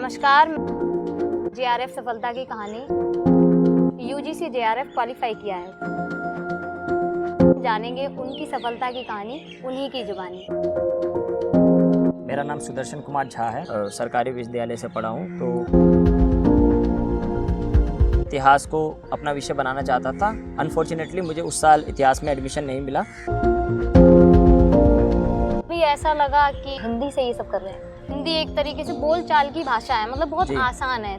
नमस्कार। जेआरएफ सफलता की कहानी। यूजीसी जेआरएफ क्वालिफाई किया है। जानेंगे उनकी सफलता की कहानी उन्हीं की जुबानी। मेरा नाम सुदर्शन कुमार झा है। सरकारी विश्वविद्यालय से पढ़ा हूँ। तो इतिहास को अपना विषय बनाना चाहता था। अनफॉर्चुनेटली मुझे उस साल इतिहास में एडमिशन नहीं मिला। भी ऐसा लगा कि हिंदी से ये सब कर रहे हैं। हिंदी एक तरीके से बोलचाल की भाषा है, मतलब बहुत आसान है।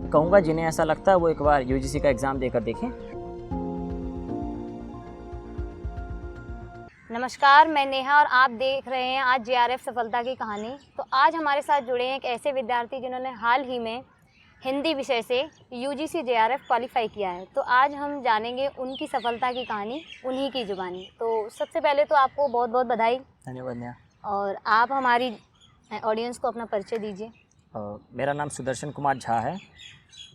कहूँगा जिन्हें ऐसा लगता है वो एक बार यूजीसी का एग्ज़ाम देकर देखें। नमस्कार, मैं नेहा और आप देख रहे हैं आज जेआरएफ सफलता की कहानी। तो आज हमारे साथ जुड़े हैं एक ऐसे विद्यार्थी जिन्होंने हाल ही में हिंदी विषय से यूजीसी जेआरएफ क्वालिफाई किया है। तो आज हम जानेंगे उनकी सफलता की कहानी उन्हीं की जुबानी। तो सबसे पहले तो आपको बहुत बहुत बधाई। धन्यवाद नेहा। और आप हमारी ऑडियंस को अपना परिचय दीजिए। मेरा नाम सुदर्शन कुमार झा है।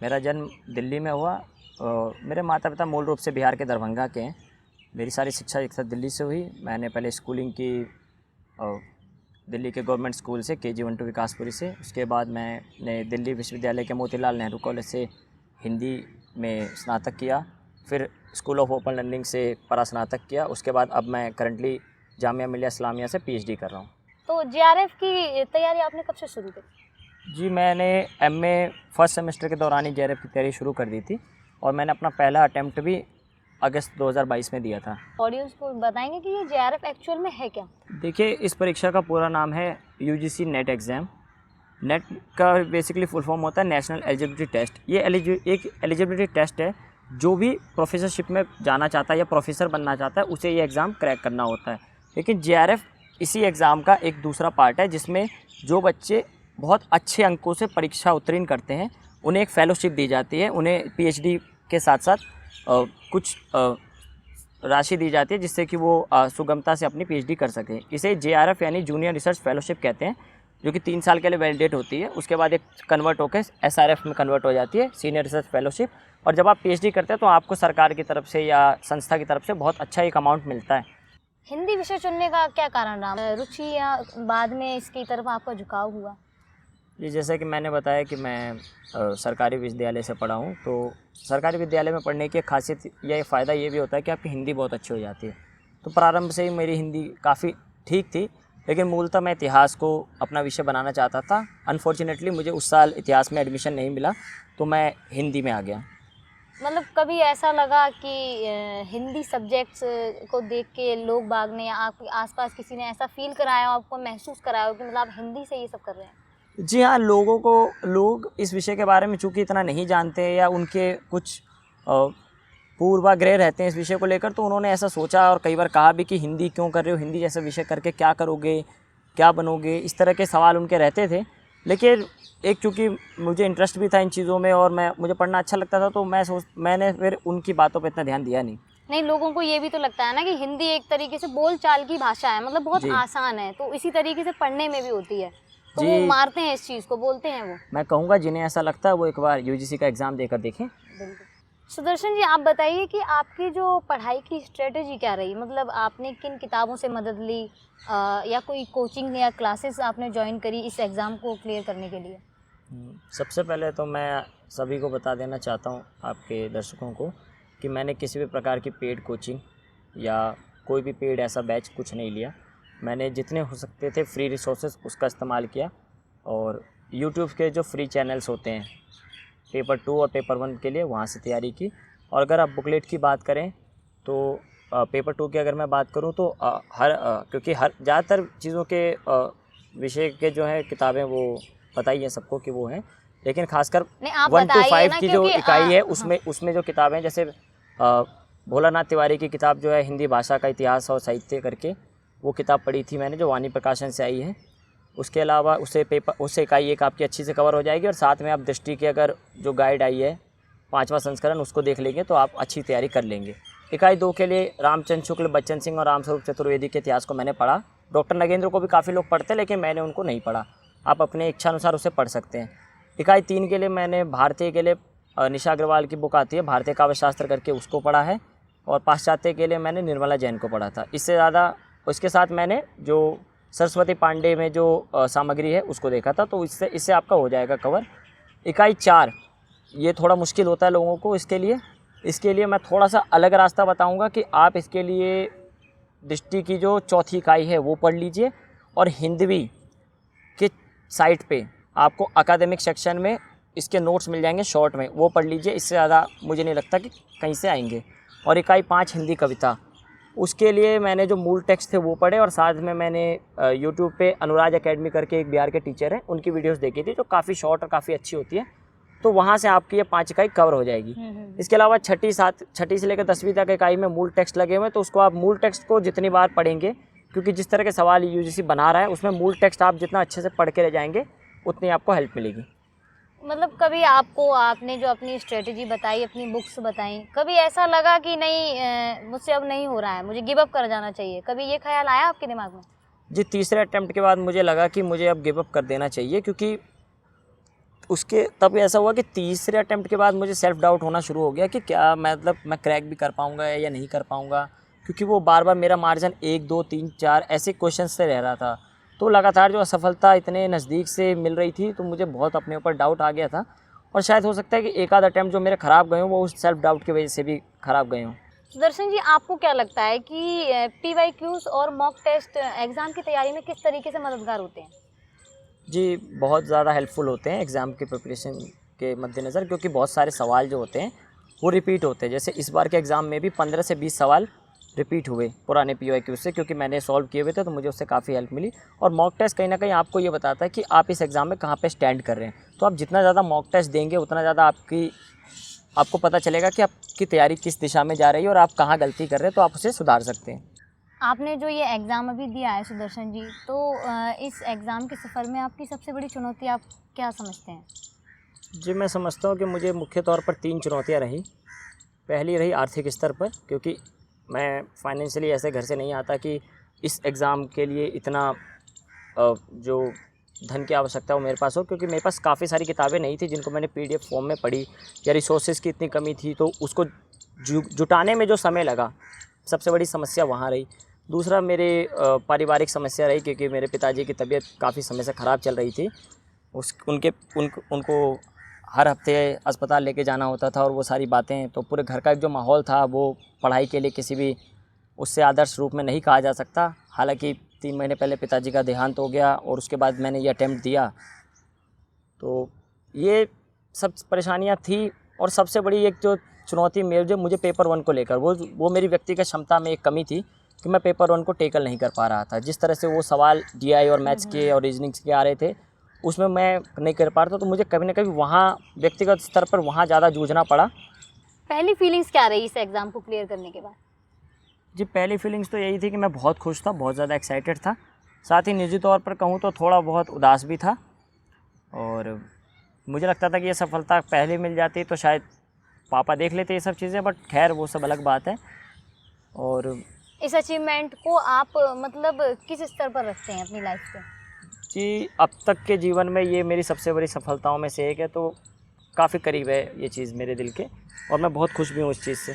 मेरा जन्म दिल्ली में हुआ। मेरे माता पिता मूल रूप से बिहार के दरभंगा के हैं। मेरी सारी शिक्षा एक साथ दिल्ली से हुई। मैंने पहले स्कूलिंग की दिल्ली के गवर्नमेंट स्कूल से KG 1 2 विकासपुरी से। उसके बाद मैंने दिल्ली विश्वविद्यालय के मोतीलाल नेहरू कॉलेज से हिंदी में स्नातक किया। फिर स्कूल ऑफ ओपन लर्निंग से परास्नातक किया। उसके बाद अब मैं करंटली जामिया मिलिया इस्लामिया से PhD कर रहा हूँ। तो जेआरएफ की तैयारी आपने कब से शुरू की? जी, मैंने MA फर्स्ट सेमेस्टर के दौरान ही जेआरएफ की तैयारी शुरू कर दी थी और मैंने अपना पहला अटैम्प्ट भी अगस्त 2022 में दिया था। ऑडियंस को बताएंगे कि ये जेआरएफ एक्चुअल में है क्या? देखिए, इस परीक्षा का पूरा नाम है यूजीसी नेट एग्ज़ाम। नेट का बेसिकली फुल फॉर्म होता है नेशनल एलिजिबिलिटी टेस्ट। ये एक एलिजिबिलिटी टेस्ट है। जो भी प्रोफेसरशिप में जाना चाहता है या प्रोफेसर बनना चाहता है उसे ये एग्ज़ाम क्रैक करना होता है। लेकिन जेआरएफ इसी एग्ज़ाम का एक दूसरा पार्ट है, जिसमें जो बच्चे बहुत अच्छे अंकों से परीक्षा उत्तीर्ण करते हैं उन्हें एक फेलोशिप दी जाती है। उन्हें PhD के साथ साथ कुछ राशि दी जाती है जिससे कि वो सुगमता से अपनी PhD कर सकें। इसे जेआरएफ यानी जूनियर रिसर्च फेलोशिप कहते हैं, जो कि 3 साल के लिए वैलिडेट होती है। उसके बाद एक कन्वर्ट होकर SRF में कन्वर्ट हो जाती है, सीनियर रिसर्च फेलोशिप। और जब आप PhD करते हैं तो आपको सरकार की तरफ से या संस्था की तरफ से बहुत अच्छा एक अमाउंट मिलता है। हिंदी विषय चुनने का क्या कारण रहा? रुचि या बाद में इसकी तरफ आपका झुकाव हुआ? जी, जैसे कि मैंने बताया कि मैं सरकारी विश्वविद्यालय से पढ़ा हूँ। तो सरकारी विद्यालय में पढ़ने की एक खासियत या एक फ़ायदा ये भी होता है कि आपकी हिंदी बहुत अच्छी हो जाती है। तो प्रारंभ से ही मेरी हिंदी काफ़ी ठीक थी, लेकिन मूलतः मैं इतिहास को अपना विषय बनाना चाहता था। अनफॉर्चुनेटली मुझे उस साल इतिहास में एडमिशन नहीं मिला, तो मैं हिंदी में आ गया। मतलब कभी ऐसा लगा कि हिंदी सब्जेक्ट्स को देख के लोग बाग ने या आपके आसपास किसी ने ऐसा फील कराया हो, आपको महसूस कराया हो कि मतलब आप हिंदी से ये सब कर रहे हैं? जी हाँ, लोग इस विषय के बारे में चूँकि इतना नहीं जानते हैं या उनके कुछ पूर्वाग्रह रहते हैं इस विषय को लेकर, तो उन्होंने ऐसा सोचा और कई बार कहा भी कि हिंदी क्यों कर रहे हो, हिंदी जैसा विषय करके क्या करोगे, क्या बनोगे, इस तरह के सवाल उनके रहते थे। लेकिन एक चूँकि मुझे इंटरेस्ट भी था इन चीज़ों में और मुझे पढ़ना अच्छा लगता था, तो मैंने फिर उनकी बातों पर इतना ध्यान दिया नहीं। लोगों को ये भी तो लगता है ना कि हिंदी एक तरीके से बोलचाल की भाषा है, मतलब बहुत आसान है, तो इसी तरीके से पढ़ने में भी होती है, तो वो मारते हैं इस चीज़ को, बोलते हैं वो। मैं कहूँगा जिन्हें ऐसा लगता है वो एक बार यूजीसी का एग्ज़ाम देकर देखें। बिल्कुल। सुदर्शन जी, आप बताइए कि आपकी जो पढ़ाई की स्ट्रेटेजी क्या रही? मतलब आपने किन किताबों से मदद ली या कोई कोचिंग या क्लासेस आपने ज्वाइन करी इस एग्ज़ाम को क्लियर करने के लिए? सबसे पहले तो मैं सभी को बता देना चाहता हूँ, आपके दर्शकों को, कि मैंने किसी भी प्रकार की पेड कोचिंग या कोई भी पेड ऐसा बैच कुछ नहीं लिया। मैंने जितने हो सकते थे फ्री रिसोर्सेज उसका इस्तेमाल किया और यूट्यूब के जो फ्री चैनल्स होते हैं पेपर 2 और पेपर 1 के लिए, वहाँ से तैयारी की। और अगर आप बुकलेट की बात करें तो पेपर 2 की अगर मैं बात करूँ तो क्योंकि ज़्यादातर चीज़ों के विषय के जो है किताबें वो पता ही है सबको कि वो हैं, लेकिन खासकर 1 to 5 की जो इकाई है उसमें जो किताबें, जैसे भोलानाथ तिवारी की किताब जो है हिंदी भाषा का इतिहास और साहित्य करके, वो किताब पढ़ी थी मैंने, जो वाणी प्रकाशन से आई है। उसके अलावा उससे इकाई एक आपकी अच्छी से कवर हो जाएगी और साथ में आप दृष्टि की अगर जो गाइड आई है 5वां संस्करण उसको देख लेंगे तो आप अच्छी तैयारी कर लेंगे। इकाई 2 के लिए रामचंद्र शुक्ल, बच्चन सिंह और रामस्वरूप चतुर्वेदी के इतिहास को मैंने पढ़ा। डॉक्टर नगेंद्र को भी काफ़ी लोग पढ़ते हैं, लेकिन मैंने उनको नहीं पढ़ा। आप अपने इच्छा अनुसार उसे पढ़ सकते हैं। इकाई 3 के लिए मैंने भारतीय के लिए निशा अग्रवाल की बुक आती है भारतीय काव्य शास्त्र करके, उसको पढ़ा है। और पाश्चात्य के लिए मैंने निर्मला जैन को पढ़ा था। इससे ज़्यादा उसके साथ मैंने जो सरस्वती पांडे में जो सामग्री है उसको देखा था, तो इससे आपका हो जाएगा कवर। इकाई 4 ये थोड़ा मुश्किल होता है लोगों को, इसके लिए मैं थोड़ा सा अलग रास्ता बताऊंगा कि आप इसके लिए दृष्टि की जो चौथी इकाई है वो पढ़ लीजिए, और हिंदवी के साइट पे आपको अकादमिक सेक्शन में इसके नोट्स मिल जाएंगे शॉर्ट में, वो पढ़ लीजिए। इससे ज़्यादा मुझे नहीं लगता कि कहीं से आएंगे। और इकाई 5 हिंदी कविता, उसके लिए मैंने जो मूल टेक्स्ट थे वो पढ़े, और साथ में मैंने यूट्यूब पे अनुराज एकेडमी करके एक बिहार के टीचर हैं, उनकी वीडियोस देखी थी, जो काफ़ी शॉर्ट और काफ़ी अच्छी होती है। तो वहाँ से आपकी ये 5 इकाई कवर हो जाएगी। इसके अलावा छठी से लेकर 10वीं तक इकाई में मूल टेक्स्ट लगे हुए हैं, तो उसको आप मूल टेक्स्ट को जितनी बार पढ़ेंगे, क्योंकि जिस तरह के सवाल यूजीसी बना रहा है उसमें मूल टेक्स्ट आप जितना अच्छे से पढ़ के ले जाएंगे उतनी आपको हेल्प मिलेगी। मतलब कभी आपने जो अपनी स्ट्रेटजी बताई, अपनी बुक्स बताई, कभी ऐसा लगा कि नहीं मुझसे अब नहीं हो रहा है, मुझे गिव अप कर जाना चाहिए, कभी ये ख्याल आया आपके दिमाग में? जी, तीसरे अटेम्प्ट के बाद मुझे लगा कि मुझे अब गिव अप कर देना चाहिए, क्योंकि उसके तब ऐसा हुआ कि तीसरे अटेम्प्ट के बाद मुझे सेल्फ डाउट होना शुरू हो गया कि क्या मतलब मैं क्रैक भी कर पाऊँगा या नहीं कर पाऊँगा, क्योंकि वो बार बार मेरा मार्जिन 1, 2, 3, 4 ऐसे क्वेश्चन से रह रहा था। तो लगातार जो असफलता इतने नज़दीक से मिल रही थी, तो मुझे बहुत अपने ऊपर डाउट आ गया था, और शायद हो सकता है कि एक आध अटैम्प्ट जो मेरे ख़राब गए हों वो उस सेल्फ डाउट की वजह से भी ख़राब गए हों। सुदर्शन जी, आपको क्या लगता है कि PYQs और मॉक टेस्ट एग्ज़ाम की तैयारी में किस तरीके से मददगार होते हैं? जी, बहुत ज़्यादा हेल्पफुल होते हैं एग्ज़ाम की प्रिपरेशन के मद्देनज़र, क्योंकि बहुत सारे सवाल जो होते हैं वो रिपीट होते हैं। जैसे इस बार के एग्ज़ाम में भी 15 से 20 सवाल रिपीट हुए पुराने PYQ से, क्योंकि मैंने सॉल्व किए हुए थे, तो मुझे उससे काफ़ी हेल्प मिली। और मॉक टेस्ट कहीं ना कहीं आपको ये बताता है कि आप इस एग्ज़ाम में कहाँ पे स्टैंड कर रहे हैं। तो आप जितना ज़्यादा मॉक टेस्ट देंगे उतना ज़्यादा आपको पता चलेगा कि आपकी तैयारी किस दिशा में जा रही है और आप कहाँ गलती कर रहे हैं, तो आप उसे सुधार सकते हैं। आपने जो ये एग्ज़ाम अभी दिया है सुदर्शन जी, तो इस एग्ज़ाम के सफ़र में आपकी सबसे बड़ी चुनौती आप क्या समझते हैं? जी, मैं समझता हूँ कि मुझे मुख्य तौर पर 3 चुनौतियाँ रहीं। पहली रही आर्थिक स्तर पर, क्योंकि मैं फाइनेंशियली ऐसे घर से नहीं आता कि इस एग्ज़ाम के लिए इतना जो धन की आवश्यकता वो मेरे पास हो, क्योंकि मेरे पास काफ़ी सारी किताबें नहीं थी जिनको मैंने PDF फॉर्म में पढ़ी, या रिसोर्सेज़ की इतनी कमी थी, तो उसको जुटाने में जो समय लगा, सबसे बड़ी समस्या वहाँ रही। दूसरा मेरे पारिवारिक समस्या रही, क्योंकि मेरे पिताजी की तबीयत काफ़ी समय से ख़राब चल रही थी। उनको हर हफ्ते अस्पताल लेके जाना होता था, और वो सारी बातें, तो पूरे घर का एक जो माहौल था वो पढ़ाई के लिए किसी भी उससे आदर्श रूप में नहीं कहा जा सकता। हालांकि 3 महीने पहले पिताजी का देहांत हो गया, और उसके बाद मैंने ये अटेम्प्ट दिया, तो ये सब परेशानियां थी। और सबसे बड़ी एक जो चुनौती मुझे पेपर 1 को लेकर, वो मेरी व्यक्तिगत क्षमता में एक कमी थी कि मैं पेपर 1 को टैकल नहीं कर पा रहा था। जिस तरह से वो सवाल GI और मैथ्स के और रीजनिंग्स के आ रहे थे, उसमें मैं नहीं कर पा रहा था, तो मुझे कभी ना कभी वहाँ व्यक्तिगत स्तर पर वहाँ ज़्यादा जूझना पड़ा। पहली फीलिंग्स क्या रही इस एग्ज़ाम को क्लियर करने के बाद? जी, पहली फीलिंग्स तो यही थी कि मैं बहुत खुश था, बहुत ज़्यादा एक्साइटेड था। साथ ही निजी तौर पर कहूँ तो थोड़ा बहुत उदास भी था, और मुझे लगता था कि ये सफलता पहले मिल जाती तो शायद पापा देख लेते ये सब चीज़ें, बट खैर वो सब अलग बात है। और इस अचीवमेंट को आप मतलब किस स्तर पर रखते हैं अपनी लाइफ पे? जी, अब तक के जीवन में ये मेरी सबसे बड़ी सफलताओं में से एक है, तो काफ़ी करीब है ये चीज़ मेरे दिल के, और मैं बहुत खुश भी हूँ इस चीज़ से।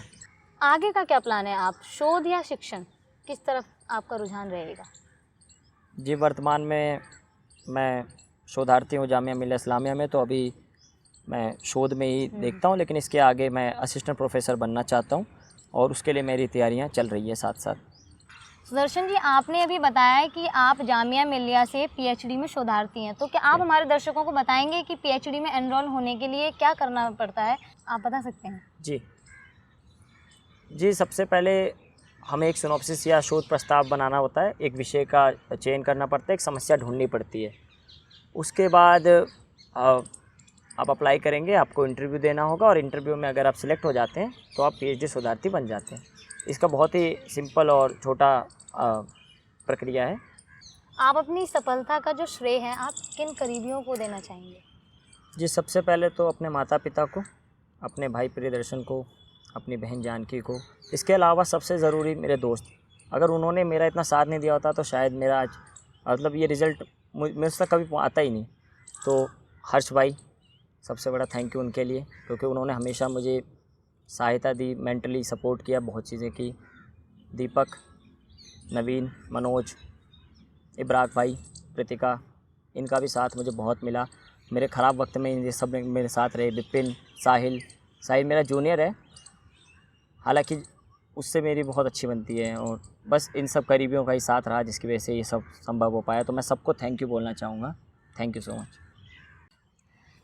आगे का क्या प्लान है? आप शोध या शिक्षण, किस तरफ आपका रुझान रहेगा? जी, वर्तमान में मैं शोधार्थी हूँ जामिया मिल्लिया इस्लामिया में, तो अभी मैं शोध में ही देखता हूँ, लेकिन इसके आगे मैं असिस्टेंट प्रोफेसर बनना चाहता हूँ, और उसके लिए मेरी तैयारियाँ चल रही है साथ साथ। सुदर्शन जी, आपने अभी बताया कि आप जामिया मिल्लिया से PhD में शोधार्थी हैं, तो क्या आप हमारे दर्शकों को बताएंगे कि PhD में एनरोल होने के लिए क्या करना पड़ता है? आप बता सकते हैं? जी, सबसे पहले हमें एक सिनॉप्सिस या शोध प्रस्ताव बनाना होता है, एक विषय का चयन करना पड़ता है, एक समस्या ढूंढनी पड़ती है। उसके बाद आप अप्लाई करेंगे, आपको इंटरव्यू देना होगा, और इंटरव्यू में अगर आप सिलेक्ट हो जाते हैं तो आप PhD शोधार्थी बन जाते हैं। इसका बहुत ही सिंपल और छोटा प्रक्रिया है। आप अपनी सफलता का जो श्रेय है आप किन करीबियों को देना चाहेंगे? जी, सबसे पहले तो अपने माता पिता को, अपने भाई प्रियदर्शन को, अपनी बहन जानकी को, इसके अलावा सबसे ज़रूरी मेरे दोस्त। अगर उन्होंने मेरा इतना साथ नहीं दिया होता तो शायद मेरा आज मतलब ये रिज़ल्ट मेरे तक कभी आता ही नहीं। तो हर्ष भाई, सबसे बड़ा थैंक यू उनके लिए, क्योंकि उन्होंने हमेशा मुझे सहायता दी, मेंटली सपोर्ट किया, बहुत चीज़ें की। दीपक, नवीन, मनोज, इब्राक भाई, प्रीतिका, इनका भी साथ मुझे बहुत मिला। मेरे ख़राब वक्त में ये सब मेरे साथ रहे। विपिन, साहिल मेरा जूनियर है, हालांकि उससे मेरी बहुत अच्छी बनती है, और बस इन सब करीबियों का ही साथ रहा जिसकी वजह से ये सब संभव हो पाया। तो मैं सबको थैंक यू बोलना चाहूँगा। Thank you so much.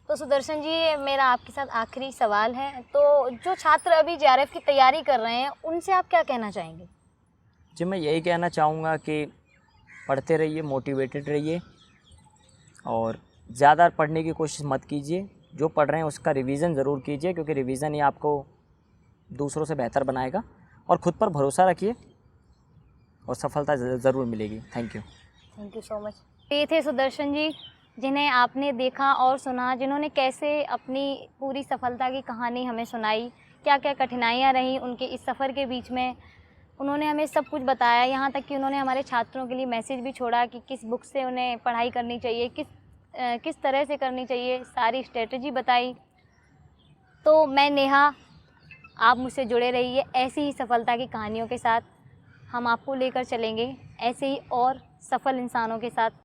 तो सुदर्शन जी, मेरा आपके साथ आखिरी सवाल है। तो जो छात्र अभी जेआरएफ की तैयारी कर रहे हैं, उनसे आप क्या कहना चाहेंगे? जी, मैं यही कहना चाहूँगा कि पढ़ते रहिए, मोटिवेटेड रहिए, और ज़्यादा पढ़ने की कोशिश मत कीजिए। जो पढ़ रहे हैं उसका रिवीज़न ज़रूर कीजिए, क्योंकि रिवीज़न ही आपको दूसरों से बेहतर बनाएगा। और ख़ुद पर भरोसा रखिए और सफलता ज़रूर मिलेगी। Thank you so much. ये थे सुदर्शन जी, जिन्हें आपने देखा और सुना, जिन्होंने कैसे अपनी पूरी सफलता की कहानी हमें सुनाई, क्या क्या कठिनाइयाँ रहीं उनके इस सफ़र के बीच में। उन्होंने हमें सब कुछ बताया, यहाँ तक कि उन्होंने हमारे छात्रों के लिए मैसेज भी छोड़ा कि किस बुक से उन्हें पढ़ाई करनी चाहिए, किस तरह से करनी चाहिए, सारी स्ट्रेटजी बताई। तो मैं नेहा, आप मुझसे जुड़े रहिए ऐसी ही सफलता की कहानियों के साथ। हम आपको लेकर चलेंगे ऐसे ही और सफल इंसानों के साथ।